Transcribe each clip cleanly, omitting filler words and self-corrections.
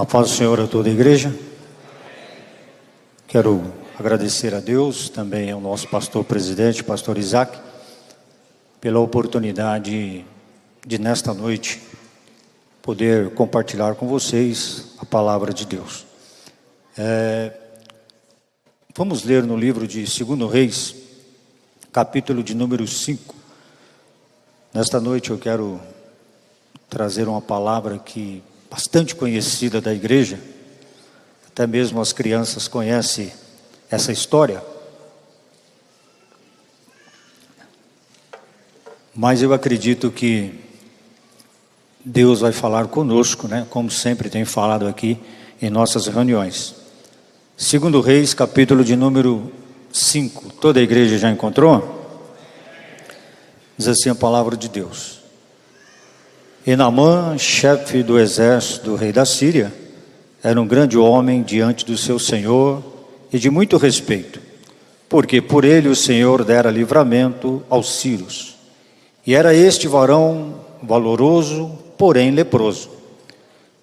A paz do Senhor a toda a igreja. Quero agradecer a Deus, também ao nosso pastor presidente, pastor Isaac, pela oportunidade de nesta noite poder compartilhar com vocês a palavra de Deus. Vamos ler no livro de 2 Reis, capítulo de número 5. Nesta noite eu quero trazer uma palavra que bastante conhecida da igreja, até mesmo as crianças conhecem essa história, mas eu acredito que Deus vai falar conosco, né? Como sempre tem falado aqui em nossas reuniões. 2 Reis, capítulo de número 5, toda a igreja já encontrou? Diz assim a palavra de Deus. E Naamã, chefe do exército do rei da Síria, era um grande homem diante do seu senhor e de muito respeito, porque por ele o Senhor dera livramento aos sírios. E era este varão valoroso, porém leproso.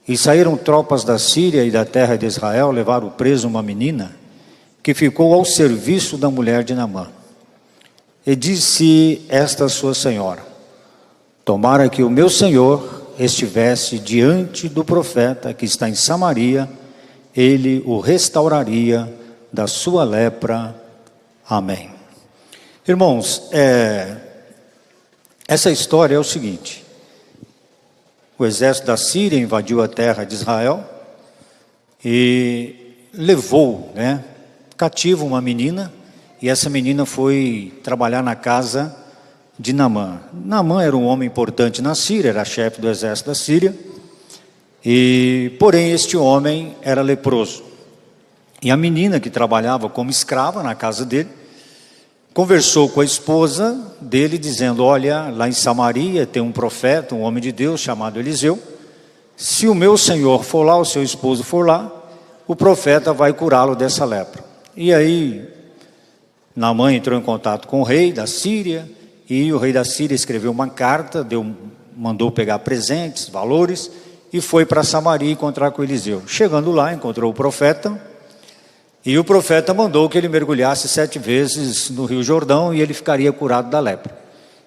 E saíram tropas da Síria e da terra de Israel, levaram preso uma menina, que ficou ao serviço da mulher de Naamã. E disse esta sua senhora: tomara que o meu senhor estivesse diante do profeta que está em Samaria, ele o restauraria da sua lepra. Amém. Irmãos, essa história é o seguinte: o exército da Síria invadiu a terra de Israel e levou, cativo uma menina, e essa menina foi trabalhar na casa de Naamã. Naamã era um homem importante na Síria, era chefe do exército da Síria, porém este homem era leproso. E a menina que trabalhava como escrava na casa dele, conversou com a esposa dele dizendo: olha, lá em Samaria tem um profeta, um homem de Deus chamado Eliseu. Se o meu senhor for lá, o seu esposo for lá, o profeta vai curá-lo dessa lepra. E aí Naamã entrou em contato com o rei da Síria, e o rei da Síria escreveu uma carta, mandou pegar presentes, valores, e foi para Samaria encontrar com Eliseu. Chegando lá, encontrou o profeta, e o profeta mandou que ele mergulhasse 7 vezes no Rio Jordão, e ele ficaria curado da lepra.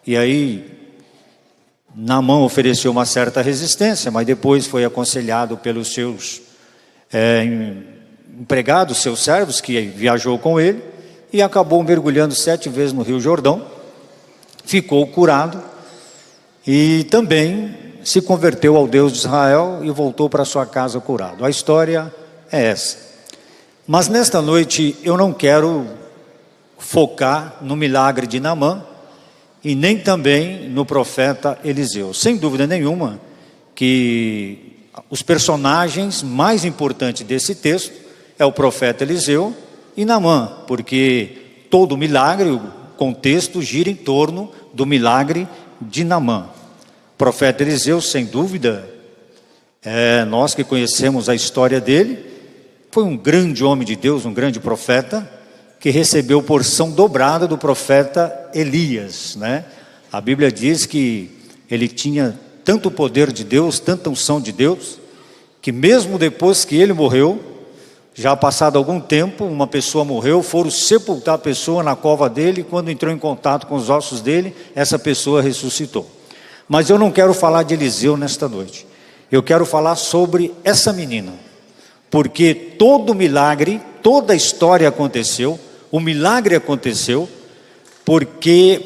E aí Naamã ofereceu uma certa resistência, mas depois foi aconselhado pelos seus empregados, seus servos, que viajou com ele, e acabou mergulhando 7 vezes no Rio Jordão, ficou curado, e também se converteu ao Deus de Israel, e voltou para sua casa curado. A história é essa. Mas nesta noite eu não quero focar no milagre de Naamã, e nem também no profeta Eliseu. Sem dúvida nenhuma que os personagens mais importantes desse texto é o profeta Eliseu e Naamã, porque todo milagre, o contexto gira em torno do milagre de Naamã. O profeta Eliseu, sem dúvida, nós que conhecemos a história dele, foi um grande homem de Deus, um grande profeta, que recebeu porção dobrada do profeta Elias, A Bíblia diz que ele tinha tanto poder de Deus, tanta unção de Deus, que mesmo depois que ele morreu, já passado algum tempo, uma pessoa morreu, foram sepultar a pessoa na cova dele, e quando entrou em contato com os ossos dele, essa pessoa ressuscitou. Mas eu não quero falar de Eliseu nesta noite, eu quero falar sobre essa menina, porque todo milagre, toda a história aconteceu, o milagre aconteceu,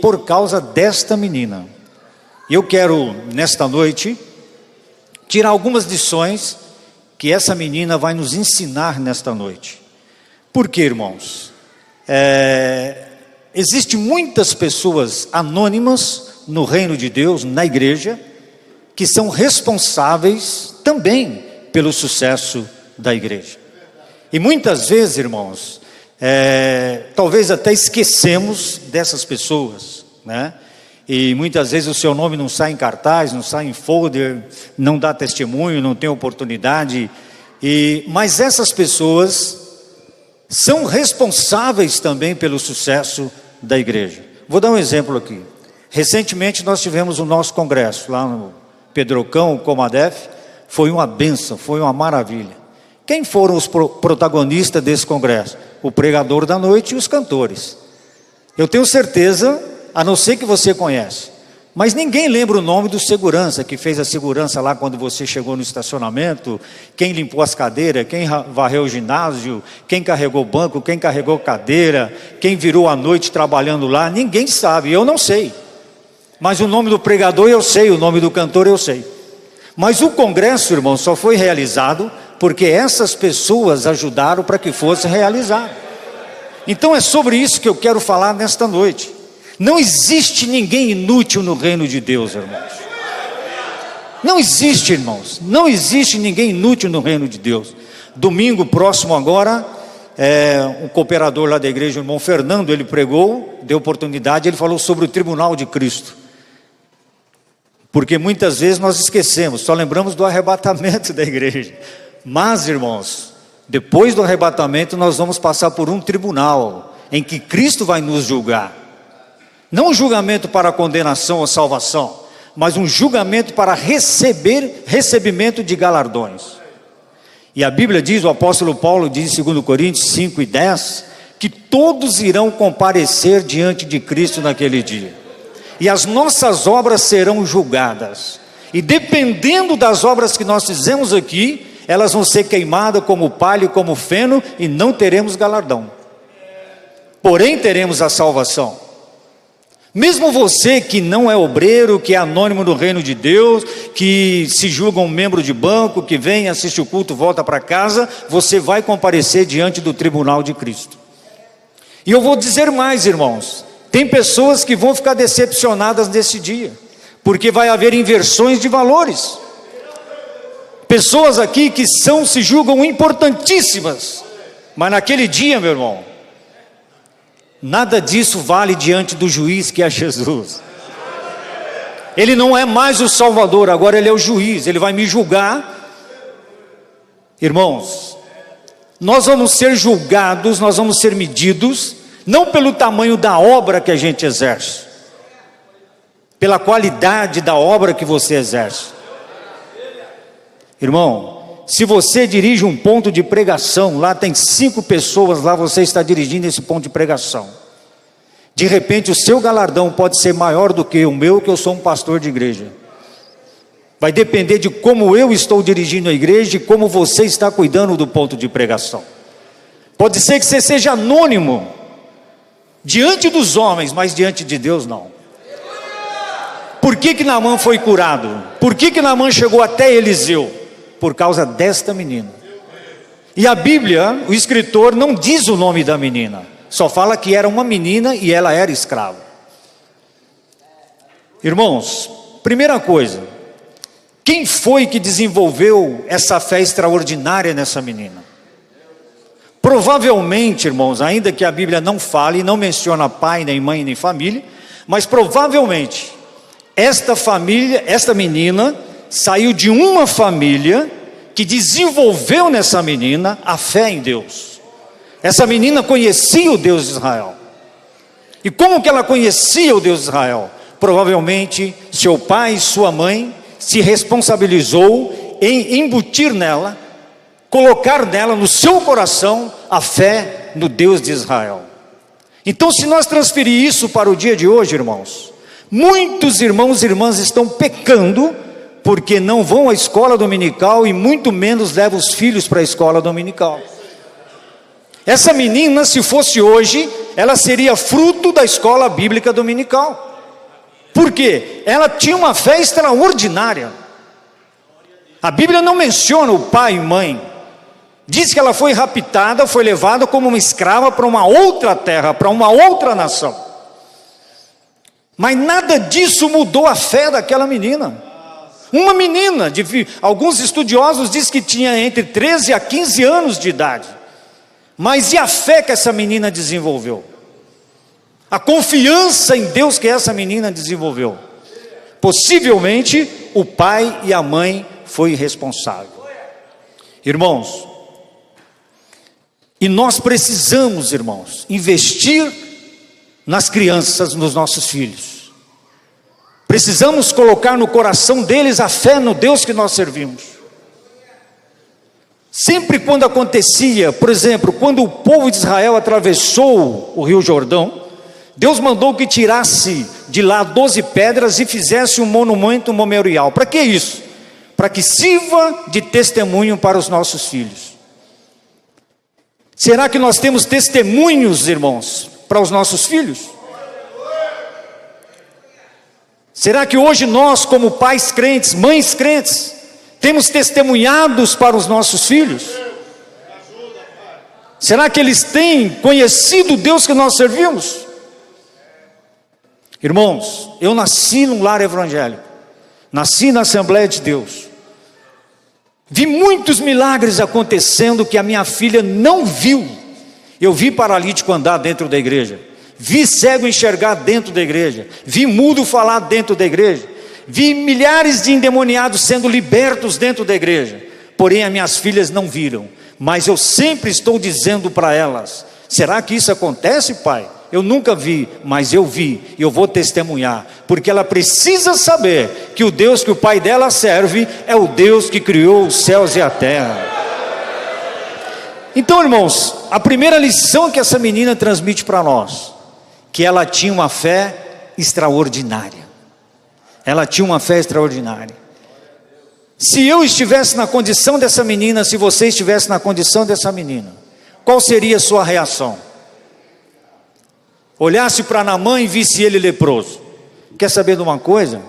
por causa desta menina. E eu quero, nesta noite, tirar algumas lições que essa menina vai nos ensinar nesta noite. Por quê, irmãos? Existem muitas pessoas anônimas no reino de Deus, na igreja, que são responsáveis também pelo sucesso da igreja. E muitas vezes, irmãos, talvez até esquecemos dessas pessoas, E muitas vezes o seu nome não sai em cartaz, não sai em folder, não dá testemunho, não tem oportunidade. Mas essas pessoas são responsáveis também pelo sucesso da igreja. Vou dar um exemplo aqui. Recentemente nós tivemos o nosso congresso lá no Pedrocão, o Comadef. Foi uma bênção, foi uma maravilha. Quem foram os protagonistas desse congresso? O pregador da noite e os cantores. Eu tenho certeza, a não ser que você conhece, mas ninguém lembra o nome do segurança, que fez a segurança lá quando você chegou no estacionamento, quem limpou as cadeiras, quem varreu o ginásio, quem carregou o banco, quem carregou cadeira, quem virou a noite trabalhando lá, ninguém sabe, eu não sei. Mas o nome do pregador eu sei, o nome do cantor eu sei. Mas o congresso, irmão, só foi realizado porque essas pessoas ajudaram para que fosse realizado. Então é sobre isso que eu quero falar nesta noite. Não existe ninguém inútil no reino de Deus, irmãos. Não existe, irmãos. Não existe ninguém inútil no reino de Deus. Domingo próximo agora, um cooperador lá da igreja, o irmão Fernando, ele pregou, deu oportunidade, ele falou sobre o tribunal de Cristo. Porque muitas vezes nós esquecemos, só lembramos do arrebatamento da igreja. Mas, irmãos, depois do arrebatamento nós vamos passar por um tribunal em que Cristo vai nos julgar. Não um julgamento para condenação ou salvação, mas um julgamento para recebimento de galardões. E a Bíblia diz, o apóstolo Paulo diz em 2 Coríntios 5:10, que todos irão comparecer diante de Cristo naquele dia. E as nossas obras serão julgadas. E dependendo das obras que nós fizemos aqui, elas vão ser queimadas como palha e como feno, e não teremos galardão. Porém teremos a salvação. Mesmo você que não é obreiro, que é anônimo do reino de Deus, que se julga um membro de banco, que vem, assiste o culto, volta para casa, você vai comparecer diante do tribunal de Cristo. E eu vou dizer mais, irmãos, tem pessoas que vão ficar decepcionadas nesse dia, porque vai haver inversões de valores. Pessoas aqui que se julgam importantíssimas, mas naquele dia, meu irmão, nada disso vale diante do juiz que é Jesus. Ele não é mais o Salvador, agora ele é o juiz, ele vai me julgar. Irmãos, nós vamos ser julgados, nós vamos ser medidos, não pelo tamanho da obra que a gente exerce, pela qualidade da obra que você exerce. Irmão, se você dirige um ponto de pregação, lá tem 5 pessoas, lá você está dirigindo esse ponto de pregação. De repente o seu galardão pode ser maior do que o meu, que eu sou um pastor de igreja. Vai depender de como eu estou dirigindo a igreja e como você está cuidando do ponto de pregação. Pode ser que você seja anônimo diante dos homens, mas diante de Deus não. Por que Naamã foi curado? Por que Naamã chegou até Eliseu? Por causa desta menina. E a Bíblia, o escritor não diz o nome da menina, só fala que era uma menina e ela era escrava. Irmãos, primeira coisa, quem foi que desenvolveu essa fé extraordinária nessa menina? Provavelmente, irmãos, ainda que a Bíblia não fale, não menciona pai, nem mãe, nem família, mas provavelmente esta menina saiu de uma família que desenvolveu nessa menina a fé em Deus. Essa menina conhecia o Deus de Israel. E como que ela conhecia o Deus de Israel? Provavelmente seu pai e sua mãe se responsabilizou em embutir nela, colocar nela no seu coração a fé no Deus de Israel. Então, se nós transferir isso para o dia de hoje, irmãos, muitos irmãos e irmãs estão pecando porque não vão à escola dominical e muito menos levam os filhos para a escola dominical. Essa menina, se fosse hoje, ela seria fruto da escola bíblica dominical. Por quê? Ela tinha uma fé extraordinária. A Bíblia não menciona o pai e mãe. Diz que ela foi raptada, foi levada como uma escrava para uma outra terra, para uma outra nação. Mas nada disso mudou a fé daquela menina. Uma menina, alguns estudiosos dizem que tinha entre 13 a 15 anos de idade. Mas e a fé que essa menina desenvolveu? A confiança em Deus que essa menina desenvolveu? Possivelmente o pai e a mãe foi responsável. Irmãos, e nós precisamos, irmãos, investir nas crianças, nos nossos filhos. Precisamos colocar no coração deles a fé no Deus que nós servimos. Sempre quando acontecia, por exemplo, quando o povo de Israel atravessou o Rio Jordão, Deus mandou que tirasse de lá 12 pedras e fizesse um monumento memorial. Para que isso? Para que sirva de testemunho para os nossos filhos. Será que nós temos testemunhos, irmãos, para os nossos filhos? Será que hoje nós, como pais crentes, mães crentes, temos testemunhados para os nossos filhos? Será que eles têm conhecido o Deus que nós servimos? Irmãos, eu nasci num lar evangélico, nasci na Assembleia de Deus, vi muitos milagres acontecendo que a minha filha não viu. Eu vi paralítico andar dentro da igreja, vi cego enxergar dentro da igreja, vi mudo falar dentro da igreja, vi milhares de endemoniados sendo libertos dentro da igreja. Porém as minhas filhas não viram, mas eu sempre estou dizendo para elas: será que isso acontece, pai? Eu nunca vi, mas eu vi, e eu vou testemunhar, porque ela precisa saber que o Deus que o pai dela serve é o Deus que criou os céus e a terra. Então, irmãos, a primeira lição que essa menina transmite para nós, que ela tinha uma fé extraordinária. Ela tinha uma fé extraordinária. Se eu estivesse na condição dessa menina, se você estivesse na condição dessa menina, qual seria a sua reação? Olhasse para Naamã e visse ele leproso. Quer saber de uma coisa?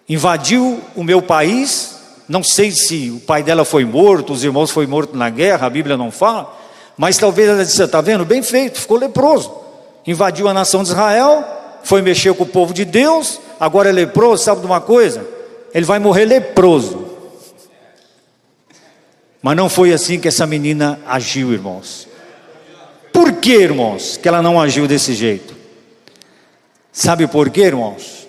Invadiu o meu país, não sei se o pai dela foi morto, os irmãos foram mortos na guerra, a Bíblia não fala, mas talvez ela disse: está vendo? Bem feito, ficou leproso. Invadiu a nação de Israel, foi mexer com o povo de Deus, agora é leproso. Sabe de uma coisa? Ele vai morrer leproso. Mas não foi assim que essa menina agiu, irmãos. Por que, irmãos, que ela não agiu desse jeito? Sabe por quê, irmãos?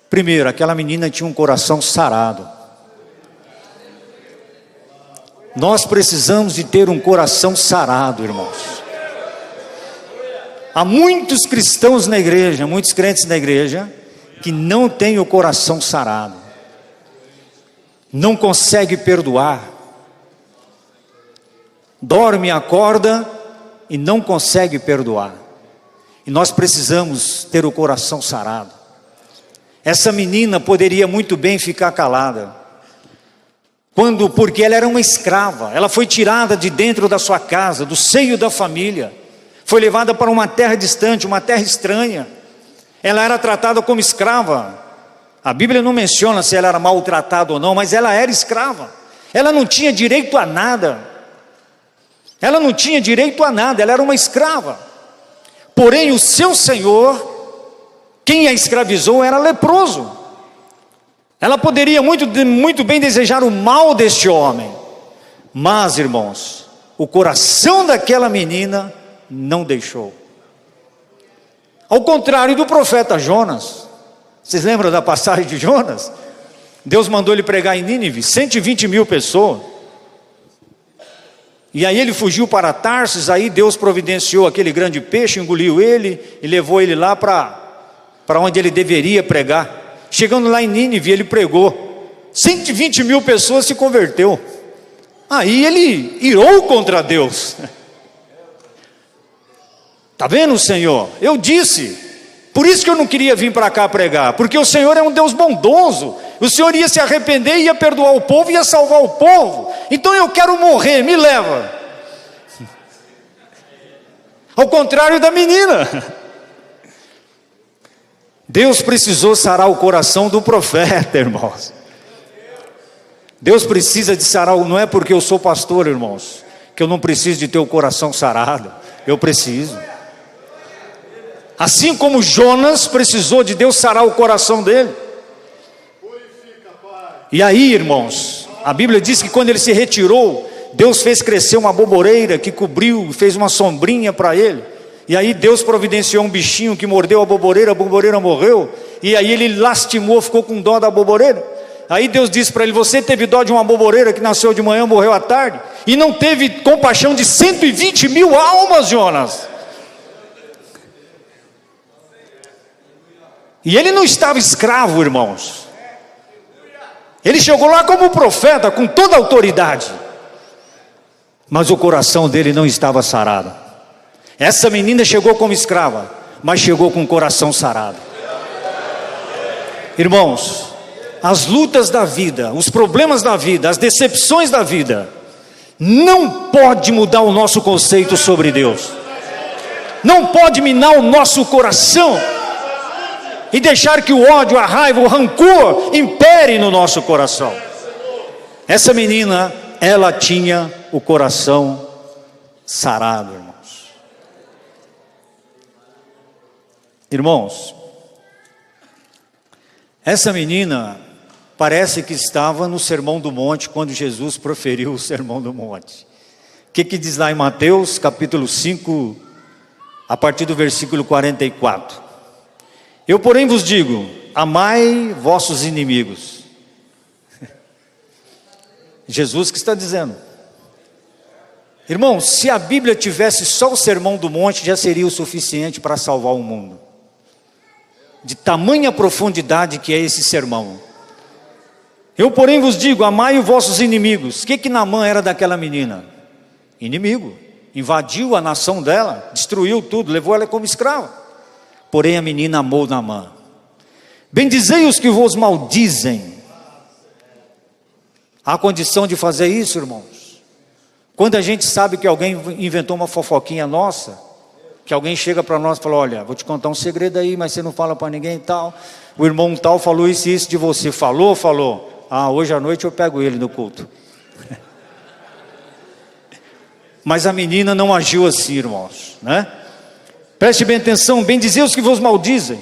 Primeiro, aquela menina tinha um coração sarado. Nós precisamos de ter um coração sarado, irmãos. Há muitos cristãos na igreja, muitos crentes na igreja, que não têm o coração sarado, não consegue perdoar, dorme, acorda e não consegue perdoar. E nós precisamos ter o coração sarado. Essa menina poderia muito bem ficar calada, porque ela era uma escrava. Ela foi tirada de dentro da sua casa, do seio da família, foi levada para uma terra distante, uma terra estranha. Ela era tratada como escrava. A Bíblia não menciona se ela era maltratada ou não, mas ela era escrava. Ela não tinha direito a nada. Ela não tinha direito a nada, ela era uma escrava. Porém o seu senhor, quem a escravizou, era leproso. Ela poderia muito bem desejar o mal deste homem, mas, irmãos, o coração daquela menina não deixou. Ao contrário do profeta Jonas. Vocês lembram da passagem de Jonas? Deus mandou ele pregar em Nínive, 120 mil pessoas. E aí ele fugiu para Tarsis. Aí Deus providenciou aquele grande peixe, engoliu ele e levou ele lá para onde ele deveria pregar. Chegando lá em Nínive, ele pregou, 120 mil pessoas se converteu. Aí ele irou contra Deus. Está vendo, Senhor? Eu disse, por isso que eu não queria vir para cá pregar, porque o Senhor é um Deus bondoso. O Senhor ia se arrepender, ia perdoar o povo, ia salvar o povo. Então eu quero morrer, me leva. Ao contrário da menina, Deus precisou sarar o coração do profeta, irmãos. Deus precisa de sarar, não é porque eu sou pastor, irmãos, que eu não preciso de ter o coração sarado. Eu preciso. Assim como Jonas precisou de Deus sarar o coração dele. E aí, irmãos, a Bíblia diz que quando ele se retirou, Deus fez crescer uma aboboreira que cobriu, fez uma sombrinha para ele. E aí Deus providenciou um bichinho que mordeu a aboboreira morreu. E aí ele lastimou, ficou com dó da aboboreira. Aí Deus disse para ele: você teve dó de uma aboboreira que nasceu de manhã, morreu à tarde, e não teve compaixão de 120 mil almas, Jonas. E ele não estava escravo, irmãos. Ele chegou lá como profeta, com toda a autoridade. mas o coração dele não estava sarado. Essa menina chegou como escrava, mas chegou com o coração sarado. Irmãos, as lutas da vida, os problemas da vida, as decepções da vida, não pode mudar o nosso conceito sobre Deus. Não pode minar o nosso coração e deixar que o ódio, a raiva, o rancor impere no nosso coração. Essa menina, ela tinha o coração sarado, irmãos. Irmãos, essa menina parece que estava no Sermão do Monte, quando Jesus proferiu o Sermão do Monte. O que diz lá em Mateus, capítulo 5, a partir do versículo 44? Eu, porém, vos digo, amai vossos inimigos. Jesus que está dizendo. Irmãos, se a Bíblia tivesse só o Sermão do Monte, já seria o suficiente para salvar o mundo. De tamanha profundidade que é esse sermão. Eu, porém, vos digo, amai os vossos inimigos. O que Naamã era daquela menina? Inimigo. Invadiu a nação dela, destruiu tudo, levou ela como escrava. Porém a menina amou Naamã. Bendizei os que vos maldizem. Há condição de fazer isso, irmãos? Quando a gente sabe que alguém inventou uma fofoquinha nossa, que alguém chega para nós e fala, olha, vou te contar um segredo aí, mas você não fala para ninguém e tal. O irmão tal falou isso e isso de você. Falou. Ah, hoje à noite eu pego ele no culto. Mas a menina não agiu assim, irmãos, né? Preste bem atenção, bendizei os que vos maldizem.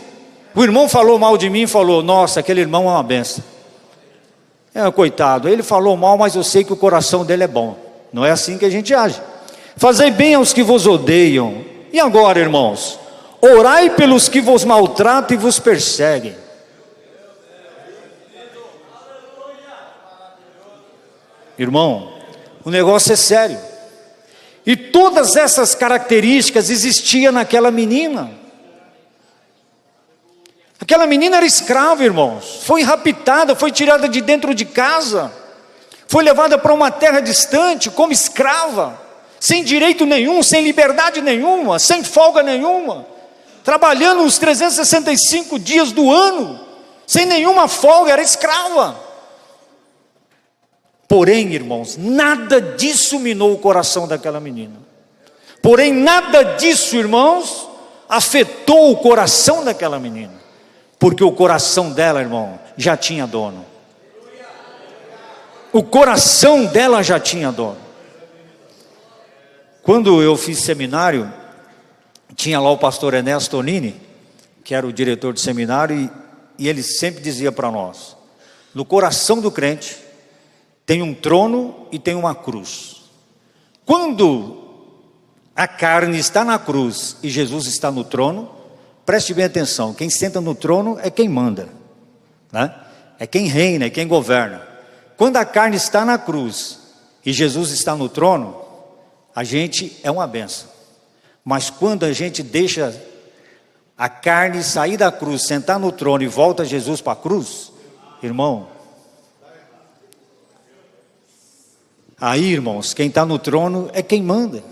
O irmão falou mal de mim, falou, nossa, aquele irmão é uma benção. Coitado, ele falou mal, mas eu sei que o coração dele é bom. Não é assim que a gente age. Fazei bem aos que vos odeiam. E agora, irmãos, orai pelos que vos maltratam e vos perseguem. Irmão, o negócio é sério. E todas essas características existiam naquela menina. Aquela menina era escrava, irmãos. Foi raptada, foi tirada de dentro de casa. Foi levada para uma terra distante como escrava. Sem direito nenhum, sem liberdade nenhuma, sem folga nenhuma. Trabalhando os 365 dias do ano. Sem nenhuma folga, era escrava. Porém, irmãos, nada disso minou o coração daquela menina. Porém, nada disso, irmãos, afetou o coração daquela menina. Porque o coração dela, irmão, já tinha dono. O coração dela já tinha dono. Quando eu fiz seminário, tinha lá o pastor Ernesto Tonini, que era o diretor do seminário, e ele sempre dizia para nós, no coração do crente, tem um trono e tem uma cruz. Quando a carne está na cruz e Jesus está no trono, preste bem atenção, quem senta no trono é quem manda, né? É quem reina, é quem governa. Quando a carne está na cruz e Jesus está no trono, a gente é uma benção. Mas quando a gente deixa a carne sair da cruz, sentar no trono e volta Jesus para a cruz, irmão, aí, irmãos, quem está no trono é quem manda.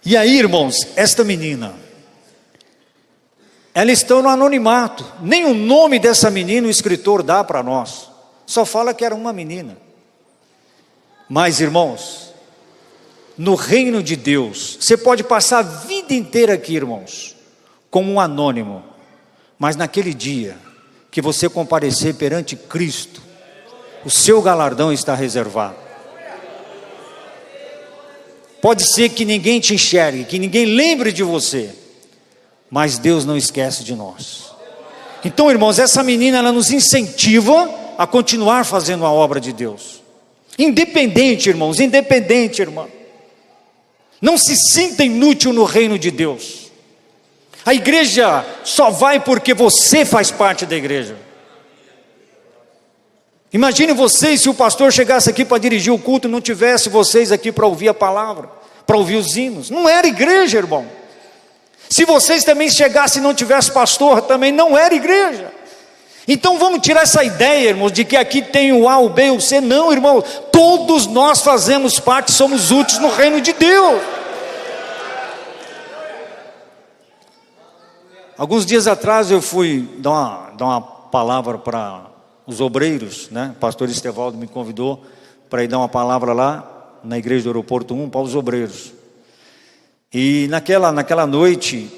E aí, irmãos, esta menina, ela está no anonimato. Nem o nome dessa menina o escritor dá para nós. Só fala que era uma menina. Mas, irmãos, no reino de Deus, você pode passar a vida inteira aqui, irmãos, como um anônimo. Mas naquele dia que você comparecer perante Cristo, o seu galardão está reservado. Pode ser que ninguém te enxergue, que ninguém lembre de você, mas Deus não esquece de nós. Então, irmãos, essa menina, ela nos incentiva a continuar fazendo a obra de Deus. Independente, irmãos, independente, irmã. Não se sinta inútil no reino de Deus. A igreja só vai porque você faz parte da igreja. Imagine vocês se o pastor chegasse aqui para dirigir o culto e não tivesse vocês aqui para ouvir a palavra, para ouvir os hinos. Não era igreja, irmão. Se vocês também chegassem e não tivesse pastor, também não era igreja. Então vamos tirar essa ideia, irmãos, de que aqui tem o A, o B, o C. Não, irmão, todos nós fazemos parte, somos úteis no reino de Deus. Alguns dias atrás eu fui dar uma palavra para os obreiros, né? O pastor Estevaldo me convidou para ir dar uma palavra lá na igreja do Aeroporto 1 para os obreiros. E naquela noite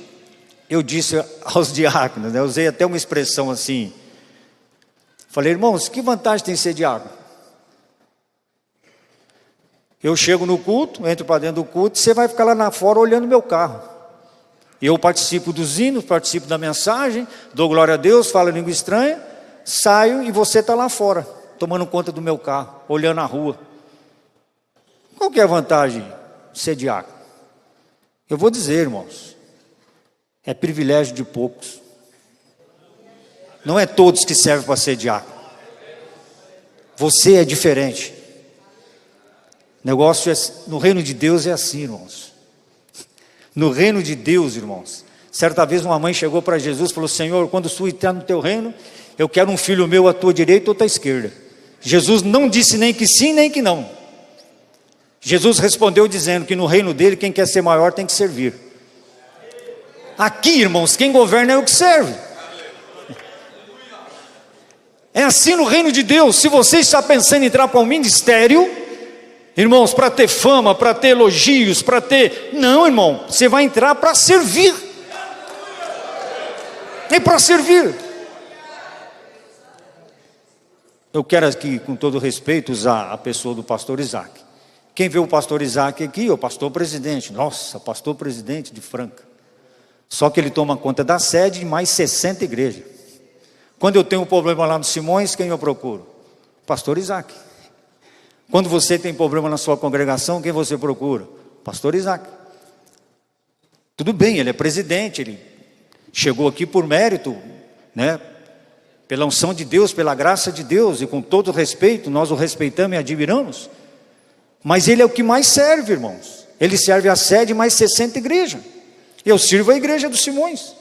eu disse aos diáconos, né? Eu usei até uma expressão assim. Falei, irmãos, que vantagem tem ser diácono? Eu chego no culto, entro para dentro do culto, você vai ficar lá na fora olhando meu carro. Eu participo dos hinos, participo da mensagem, dou glória a Deus, falo língua estranha, saio e você está lá fora, tomando conta do meu carro, olhando a rua. Qual que é a vantagem de ser diácono? Eu vou dizer, irmãos, é privilégio de poucos. Não é todos que servem para ser diácono. Você é diferente. O negócio no reino de Deus é assim, irmãos. No reino de Deus, irmãos. Certa vez uma mãe chegou para Jesus e falou, Senhor, quando tu entrar no teu reino, eu quero um filho meu à tua direita ou à tua esquerda. Jesus não disse nem que sim, nem que não. Jesus respondeu dizendo que no reino dele, quem quer ser maior tem que servir. Aqui, irmãos, quem governa é o que serve. É assim no reino de Deus. Se você está pensando em entrar para um ministério, irmãos, para ter fama, para ter elogios, para ter... Não, irmão, você vai entrar para servir. É para servir. Eu quero aqui, com todo respeito, usar a pessoa do pastor Isaac. Quem vê o pastor Isaac aqui é o pastor presidente. Nossa, pastor presidente de Franca. Só que ele toma conta da sede de mais 60 igrejas. Quando eu tenho um problema lá no Simões, quem eu procuro? Pastor Isaac. Quando você tem problema na sua congregação, quem você procura? Pastor Isaac. Tudo bem, ele é presidente, ele chegou aqui por mérito, né? Pela unção de Deus, pela graça de Deus, e com todo respeito, nós o respeitamos e admiramos. Mas ele é o que mais serve, irmãos. Ele serve a sede mais 60 igrejas. Eu sirvo a igreja dos Simões.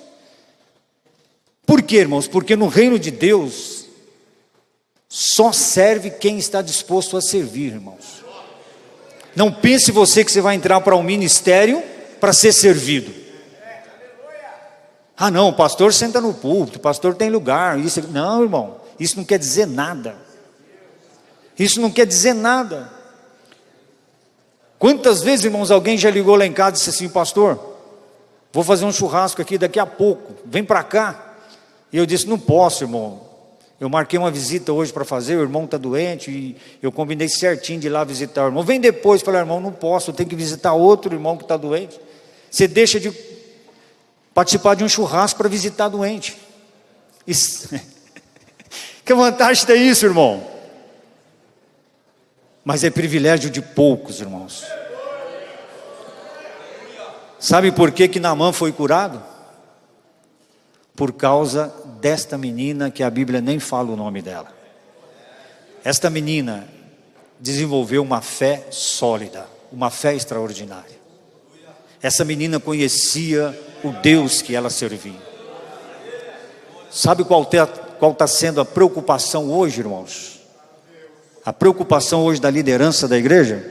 Por quê, irmãos? Porque no reino de Deus só serve quem está disposto a servir, irmãos. Não pense você que você vai entrar para um ministério para ser servido. Ah não, o pastor senta no púlpito, o pastor tem lugar. Não, irmão, isso não quer dizer nada. Isso não quer dizer nada. Quantas vezes, irmãos, alguém já ligou lá em casa e disse assim, pastor, vou fazer um churrasco aqui daqui a pouco, vem para cá. E eu disse, não posso, irmão. Eu marquei uma visita hoje para fazer, o irmão está doente, e eu combinei certinho de ir lá visitar o irmão. Vem depois, falei, irmão, não posso, eu tenho que visitar outro irmão que está doente. Você deixa de participar de um churrasco para visitar doente. Isso. Que vantagem tem isso, irmão? Mas é privilégio de poucos, irmãos. Sabe por que Naamã foi curado? Por causa desta menina que a Bíblia nem fala o nome dela. Esta menina desenvolveu uma fé sólida, uma fé extraordinária. Essa menina conhecia o Deus que ela servia. Sabe qual está sendo a preocupação hoje, irmãos? A preocupação hoje da liderança da igreja?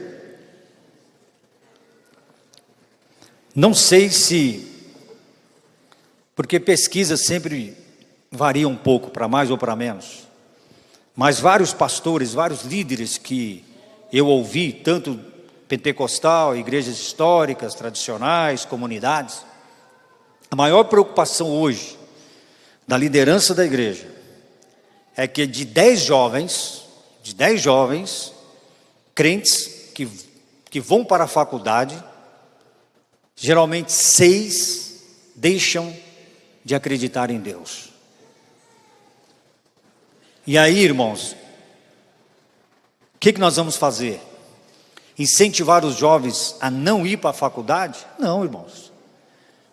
Não sei se... Porque pesquisas sempre variam um pouco, para mais ou para menos. Mas vários pastores, vários líderes que eu ouvi, tanto pentecostal, igrejas históricas, tradicionais, comunidades, a maior preocupação hoje da liderança da igreja é que de 10 jovens crentes que vão para a faculdade, geralmente 6 deixam de acreditar em Deus. E aí, irmãos, o que nós vamos fazer? Incentivar os jovens a não ir para a faculdade? Não, irmãos.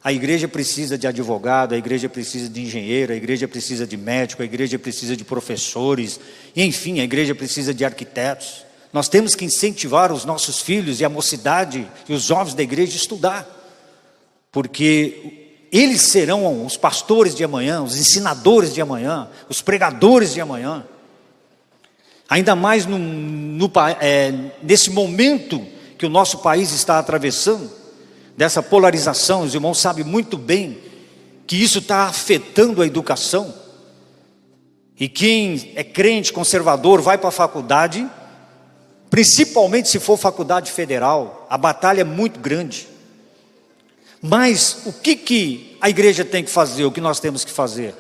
A igreja precisa de advogado, a igreja precisa de engenheiro, a igreja precisa de médico, a igreja precisa de professores, e enfim, a igreja precisa de arquitetos. Nós temos que incentivar os nossos filhos e a mocidade e os jovens da igreja a estudar, porque Eles serão os pastores de amanhã, os ensinadores de amanhã, os pregadores de amanhã. Ainda mais nesse momento que o nosso país está atravessando, dessa polarização. Os irmãos sabem muito bem que isso está afetando a educação. E quem é crente conservador vai para a faculdade, principalmente se for faculdade federal, a batalha é muito grande. Mas o que a igreja tem que fazer, o que nós temos que fazer?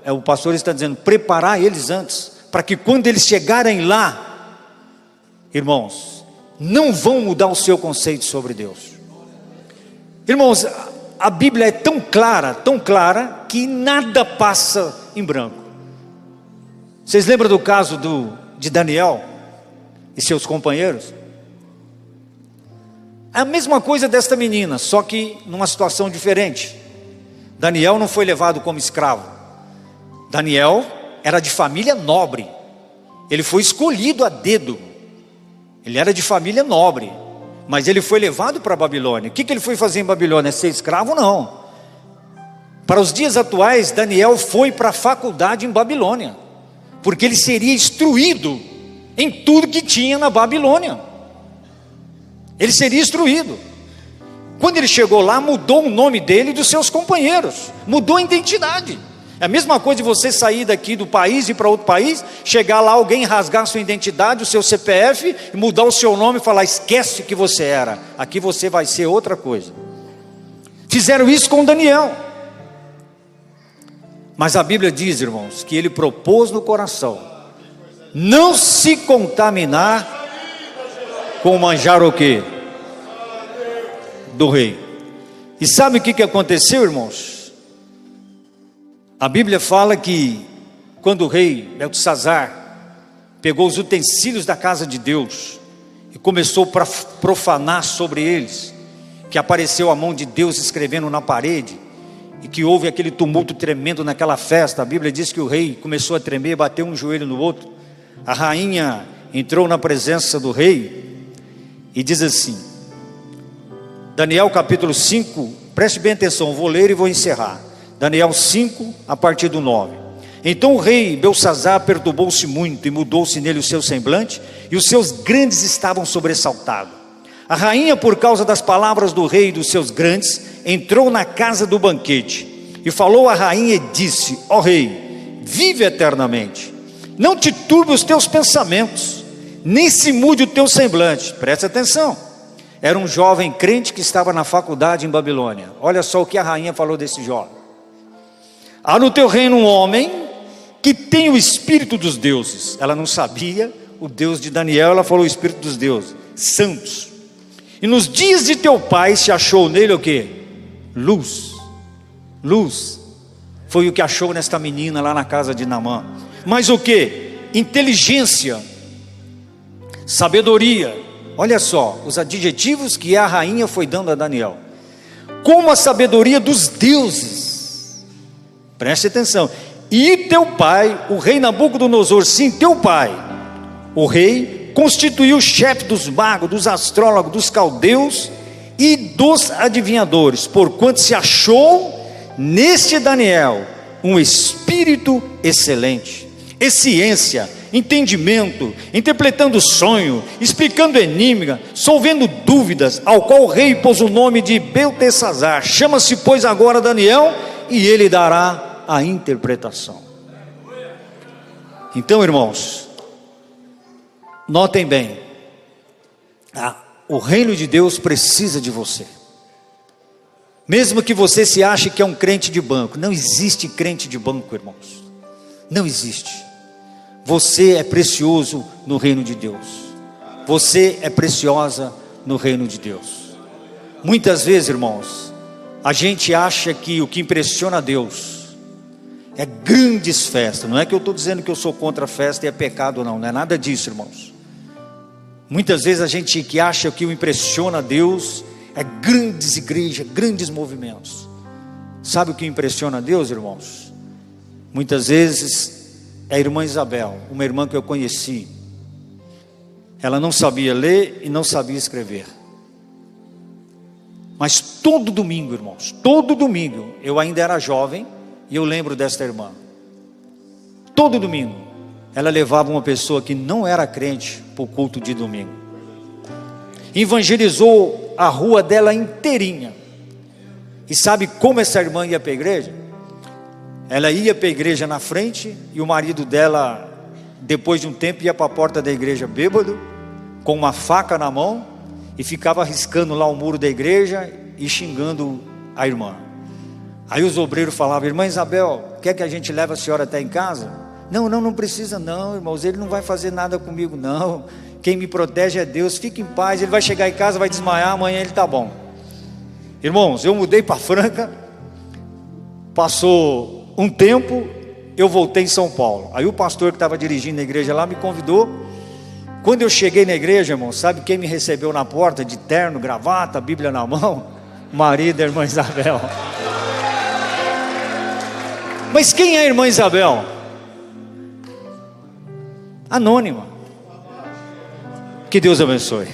O pastor está dizendo, preparar eles antes, para que quando eles chegarem lá, irmãos, não vão mudar o seu conceito sobre Deus. Irmãos, a Bíblia é tão clara, que nada passa em branco. Vocês lembram do caso de Daniel e seus companheiros? É a mesma coisa desta menina, só que numa situação diferente. Daniel não foi levado como escravo. Daniel era de família nobre. Ele foi escolhido a dedo. Ele era de família nobre, mas ele foi levado para a Babilônia. O que ele foi fazer em Babilônia? Ser escravo? Não. Para os dias atuais, Daniel foi para a faculdade em Babilônia, porque ele seria instruído em tudo que tinha na Babilônia. Ele seria instruído. Quando ele chegou lá, mudou o nome dele e dos seus companheiros, mudou a identidade. É a mesma coisa de você sair daqui do país e ir para outro país, chegar lá, alguém rasgar sua identidade, o seu CPF, e mudar o seu nome e falar, esquece que você era, aqui você vai ser outra coisa. Fizeram isso com Daniel. Mas a Bíblia diz, irmãos, que ele propôs no coração não se contaminar com o manjar o quê? Do rei. E sabe o que aconteceu, irmãos? A Bíblia fala que quando o rei Beltesazar pegou os utensílios da casa de Deus e começou a profanar sobre eles, que apareceu a mão de Deus escrevendo na parede, e que houve aquele tumulto tremendo naquela festa. A Bíblia diz que o rei começou a tremer, bateu um joelho no outro. A rainha entrou na presença do rei e diz assim, Daniel capítulo 5, preste bem atenção, vou ler e vou encerrar. Daniel 5, a partir do 9. Então o rei Beltesazar perturbou-se muito e mudou-se nele o seu semblante, e os seus grandes estavam sobressaltados. A rainha, por causa das palavras do rei e dos seus grandes, entrou na casa do banquete, e falou à rainha e disse, ó rei, vive eternamente, não te turbe os teus pensamentos, nem se mude o teu semblante. Preste atenção, era um jovem crente que estava na faculdade em Babilônia. Olha só o que a rainha falou desse jovem. Há no teu reino um homem que tem o espírito dos deuses. Ela não sabia o Deus de Daniel, ela falou o espírito dos deuses, santos. E nos dias de teu pai se achou nele o quê? Luz. Luz. Foi o que achou nesta menina lá na casa de Naamã. Mas o quê? Inteligência, sabedoria. Olha só, os adjetivos que a rainha foi dando a Daniel. Como a sabedoria dos deuses. Preste atenção. E teu pai, o rei Nabucodonosor, sim, teu pai, o rei, constituiu o chefe dos magos, dos astrólogos, dos caldeus e dos adivinhadores, porquanto se achou neste Daniel um espírito excelente, e ciência, entendimento, interpretando sonho, explicando enigma, solvendo dúvidas, ao qual o rei pôs o nome de Beltesazar. Chama-se, pois, agora Daniel, e ele dará a interpretação. Então, irmãos, notem bem, o reino de Deus precisa de você. Mesmo que você se ache que é um crente de banco, não existe crente de banco, irmãos, não existe. Você é precioso no reino de Deus, você é preciosa no reino de Deus. Muitas vezes, irmãos, a gente acha que o que impressiona a Deus é grandes festas. Não é que eu estou dizendo que eu sou contra a festa e é pecado, não é nada disso, irmãos. Muitas vezes a gente que acha que o impressiona a Deus é grandes igrejas, grandes movimentos. Sabe o que impressiona a Deus, irmãos? Muitas vezes é a irmã Isabel, uma irmã que eu conheci. Ela não sabia ler e não sabia escrever. Mas todo domingo, irmãos, todo domingo, eu ainda era jovem e eu lembro desta irmã. Todo domingo, ela levava uma pessoa que não era crente para o culto de domingo. Evangelizou a rua dela inteirinha. E sabe como essa irmã ia para a igreja? Ela ia para a igreja na frente e o marido dela, depois de um tempo, ia para a porta da igreja bêbado, com uma faca na mão, e ficava riscando lá o muro da igreja e xingando a irmã. Aí os obreiros falavam: irmã Isabel, quer que a gente leve a senhora até em casa? Não precisa não, irmãos, ele não vai fazer nada comigo não, quem me protege é Deus, fique em paz, ele vai chegar em casa, vai desmaiar, amanhã ele está bom. Irmãos, eu mudei para Franca, passou um tempo, eu voltei em São Paulo. Aí o pastor que estava dirigindo a igreja lá me convidou. Quando eu cheguei na igreja, irmão, sabe quem me recebeu na porta, de terno, gravata, Bíblia na mão? Marido da irmã Isabel. Mas quem é a irmã Isabel? Anônima. Que Deus abençoe.